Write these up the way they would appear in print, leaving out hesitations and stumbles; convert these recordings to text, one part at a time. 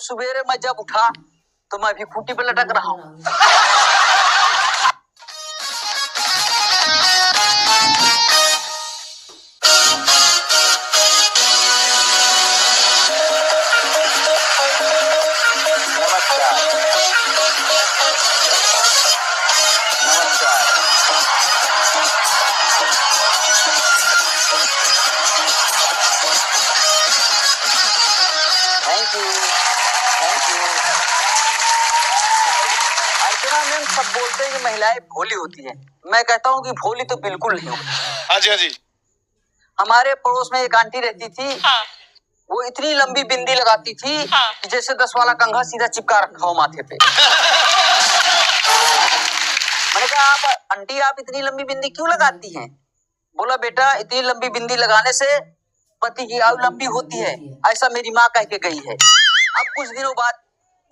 सवेरे मैं जब उठा तो मैं भी खूंटी पे लटक रहा हूँ। Thank you. अर्चना मैम सब बोलते हैं कि महिलाएं भोली होती हैं। मैं कहता हूँ कि भोली तो बिल्कुल नहीं होती। हाँ जी हाँ जी। हमारे पड़ोस में एक आंटी रहती थी। हाँ। वो इतनी लंबी बिंदी लगाती थी। हाँ। कि जैसे 10 वाला कंघा सीधा चिपका रखा हो माथे पे। मैंने कहा आप आंटी आप इतनी लंबी बिंदी क्यों लगाती हैं? बोला बेटा इतनी लंबी बिंदी लगाने से पति की आयु लंबी होती है, ऐसा मेरी माँ कह के गई है। अब कुछ दिनों बाद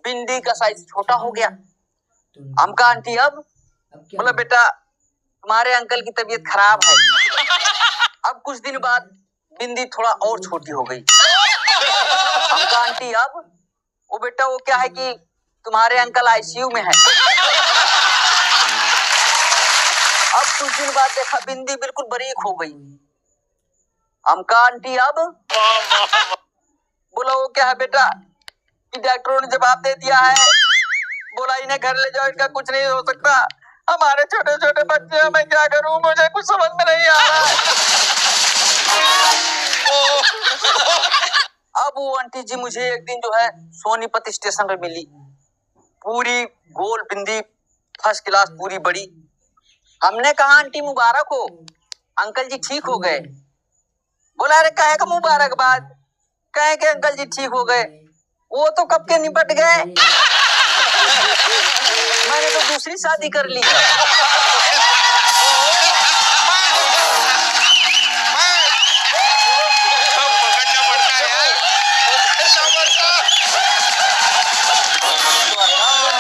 बिंदी का साइज छोटा हो गया। हम कहा आंटी अब? बोला बेटा तुम्हारे अंकल की तबीयत खराब है। अब कुछ दिन बाद बिंदी थोड़ा और छोटी हो गई। हम कहा आंटी अब? वो बेटा वो क्या है कि तुम्हारे अंकल आईसीयू में है। अब कुछ दिन बाद देखा बिंदी बिल्कुल बारीक हो गई। हम कहा आंटी अब? बोला वो क्या है बेटा कि डॉक्टरों ने जवाब दे दिया है, बोला इन्हें घर ले जाओ, इनका कुछ नहीं हो सकता। हमारे छोटे छोटे बच्चे हैं, मैं क्या करूं, मुझे कुछ समझ में नहीं आ रहा है। अब वो आंटी जी मुझे एक दिन जो है सोनीपत स्टेशन पे मिली। पूरी गोल बिंदी फर्स्ट क्लास पूरी बड़ी। हमने कहा आंटी मुबारक हो, अंकल जी ठीक हो गए। बोला अरे काहे का मुबारकबाद, कहे के अंकल जी ठीक हो गए, वो तो कब के निपट गए। मैंने तो दूसरी शादी कर ली।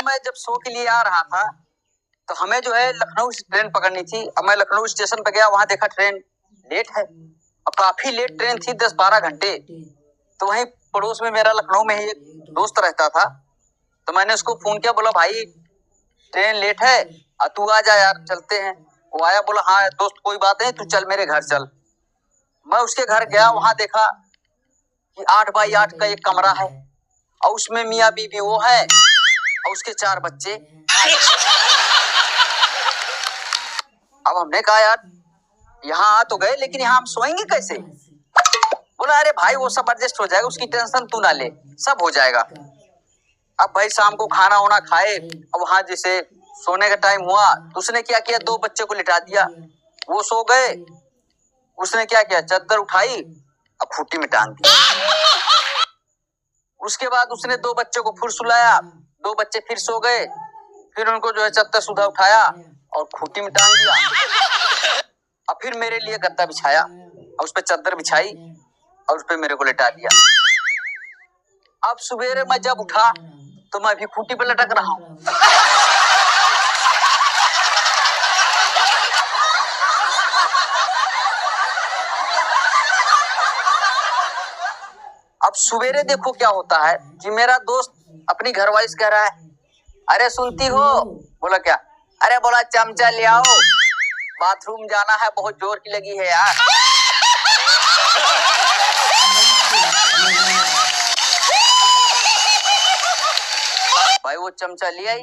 मैं जब शो के लिए आ रहा था तो हमें जो है लखनऊ से ट्रेन पकड़नी थी। अब मैं लखनऊ स्टेशन पे गया, वहां देखा ट्रेन लेट है और काफी लेट ट्रेन थी, 10-12 घंटे। तो वहीं पड़ोस में मेरा लखनऊ में ही एक दोस्त रहता था, तो मैंने उसको फोन किया, बोला भाई ट्रेन लेट है तू आ जा यार चलते हैं। वो आया, बोला हाँ दोस्त कोई बात नहीं तू चल मेरे घर चल। मैं उसके घर गया, वहां देखा कि 8x8 का एक कमरा है और उसमें मियाँ बीबी वो है और उसके 4 बच्चे। अब हमने कहा यार यहाँ आ तो गए लेकिन यहाँ हम सोएंगे कैसे? बोला अरे भाई वो सब एडजस्ट हो जाएगा, उसकी टेंशन तू ना ले, सब हो जाएगा। अब भाई शाम को खाना वाना खाए और वहां जैसे सोने का टाइम हुआ तो उसने क्या किया, 2 बच्चे को लिटा दिया, वो सो गए। उसने क्या किया, चादर उठाई और खूंटी में टांग दिया। उसके बाद उसने 2 बच्चों को फिर सुलाया, 2 बच्चे फिर सो गए। फिर उनको जो है चादर सुधा उठाया और खूंटी में टांग दिया। और फिर मेरे लिए गद्दा बिछाया और उस पर चादर बिछाई और उस पर मेरे को लिटा दिया। अब सवेरे मैं जब उठा तो मैं भी खूंटी पे लटक रहा हूँ। अब सवेरे देखो क्या होता है कि मेरा दोस्त अपनी घरवाली से कह रहा है अरे सुनती हो? बोला क्या? अरे बोला चमचा ले आओ, बाथरूम जाना है, बहुत जोर की लगी है यार। भाई वो चमचा ले आई,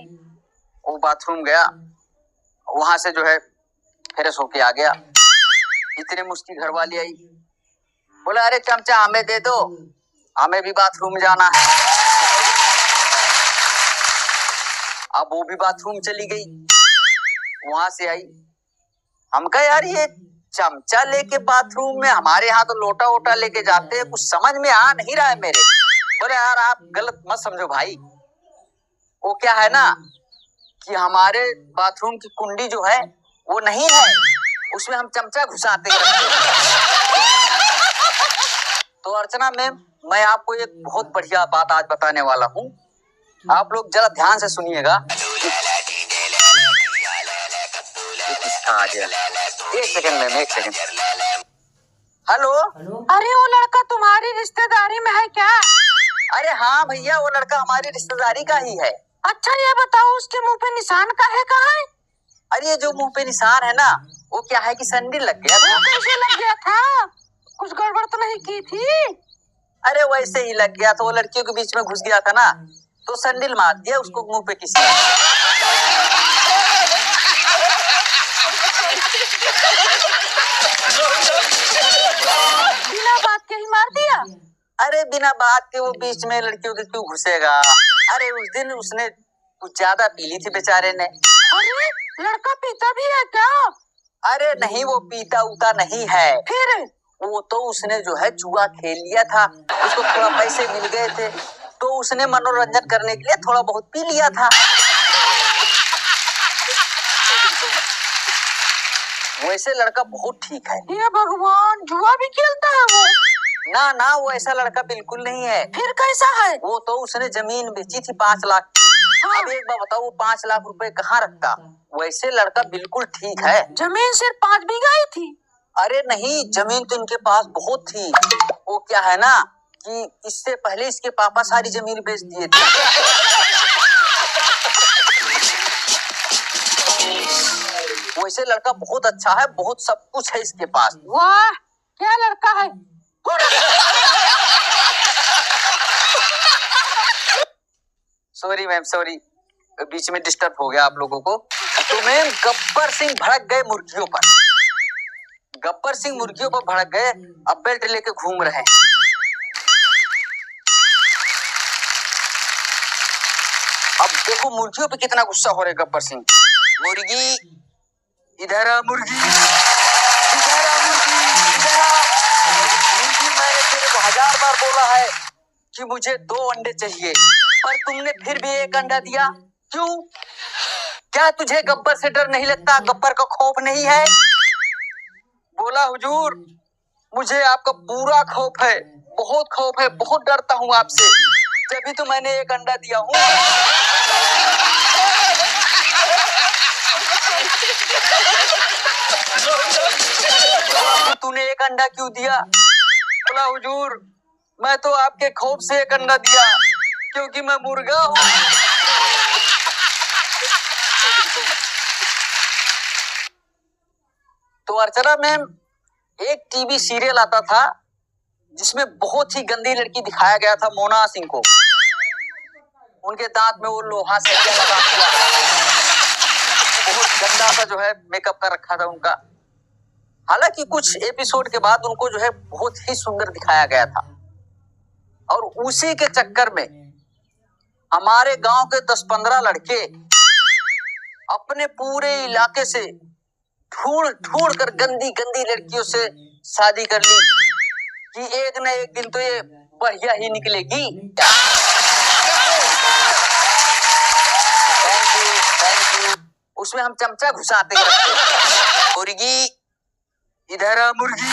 वो बाथरूम गया, वहां से जो है फ्रेश होके आ गया। इतने में उसकी घरवाली आई, बोला अरे चमचा हमें दे दो, हमें भी बाथरूम जाना है। अब वो भी बाथरूम चली गई, वहां से आई। हम कहा यार ये चमचा लेके बाथरूम में, हमारे यहाँ तो लोटा वोटा लेके जाते हैं, कुछ समझ में आ नहीं रहा है मेरे। बोले यार आप गलत मत समझो भाई, वो क्या है ना कि हमारे बाथरूम की कुंडी जो है वो नहीं है, उसमें हम चमचा घुसाते हैं। तो अर्चना मैम मैं आपको एक बहुत बढ़िया बात आज बताने वाला हूँ, आप लोग जरा ध्यान से सुनिएगा। एक सेकंड मैम, एक सेकंड। हेलो, अरे वो लड़का तुम्हारी रिश्तेदारी में है क्या? अरे हाँ भैया, वो लड़का हमारी रिश्तेदारी का ही है। अच्छा ये बताओ उसके मुंह पे निशान काहे का है? अरे ये जो मुंह पे निशान है ना, वो क्या है कि सैंडल लग गया था। वो कैसे लग गया था? कुछ गड़बड़ तो नहीं की थी? अरे वैसे ही लग गया था, वो लड़कियों के बीच में घुस गया था ना, तो सैंडल मार दिया उसको मुंह पे किसी ने। बिना बात के ही मार दिया? अरे बिना बात के वो बीच में लड़कियों के क्यों घुसेगा? अरे उस दिन उसने कुछ ज्यादा पी ली थी बेचारे ने। अरे लड़का पीता भी है क्या? अरे नहीं, वो पीता उता नहीं है। फिर वो तो उसने जो है जुआ खेल लिया था, उसको थोड़ा पैसे मिल गए थे, तो उसने मनोरंजन करने के लिए थोड़ा बहुत पी लिया था। वैसे लड़का बहुत ठीक है। ये भगवान, जुआ भी खेलता है वो? ना ना, वो ऐसा लड़का बिल्कुल नहीं है। फिर कैसा है? वो तो उसने जमीन बेची थी 5 लाख की। हाँ। अब एक बार बताओ, वो 5 लाख रुपए कहाँ रखता? वैसे लड़का बिल्कुल ठीक है। जमीन सिर्फ 5 बीघा ही थी? अरे नहीं, जमीन तो इनके पास बहुत थी। वो क्या है ना कि इससे पहले इसके पापा सारी जमीन बेच दिए थे। वैसे लड़का बहुत अच्छा है, बहुत सब कुछ है इसके पास। वाह क्या लड़का है। सॉरी मैम, सॉरी, बीच में डिस्टर्ब हो गया आप लोगों को। तो मैम, गब्बर सिंह भड़क गए मुर्गियों पर। गब्बर सिंह मुर्गियों पर भड़क गए, अब बेल्ट लेके घूम रहे हैं। अब देखो मुर्गियों पे कितना गुस्सा हो रहा है गब्बर सिंह। मुर्गी इधर आ, मुर्गी इधर आ, मुर्गी इधर आ। मुर्गी, मैंने तेरे को 1000 बार बोला है कि मुझे 2 अंडे चाहिए, पर तुमने फिर भी 1 अंडा दिया, क्यों? क्या तुझे गब्बर से डर नहीं लगता? गब्बर का खौफ नहीं है? बोला हुजूर, मुझे आपका पूरा खौफ है, बहुत खौफ है, बहुत डरता हूँ आपसे, तभी तो मैंने 1 अंडा दिया हूँ। तूने 1 अंडा क्यों दिया? बोला हुजूर, मैं तो आपके खौफ से 1 अंडा दिया, क्योंकि मैं मुर्गा हूँ। तो अर्चना मैम, एक टीवी सीरियल आता था जिसमें बहुत ही गंदी लड़की दिखाया गया था, मोना सिंह को। उनके दांत में वो लोहा से लगा हुआ, बहुत गंदा सा जो है मेकअप कर रखा था उनका। हालांकि कुछ एपिसोड के बाद उनको जो है बहुत ही सुंदर दिखाया गया था, और उसी के चक्कर में हमारे गांव के 10-15 लड़के अपने पूरे इलाके से ढूंढ ढूंढ कर गंदी गंदी लड़कियों से शादी कर ली कि एक न एक दिन तो ये बढ़िया ही निकलेगी। Thank you. उसमें हम चमचा घुसाते रखते। मुर्गी इधर आ, मुर्गी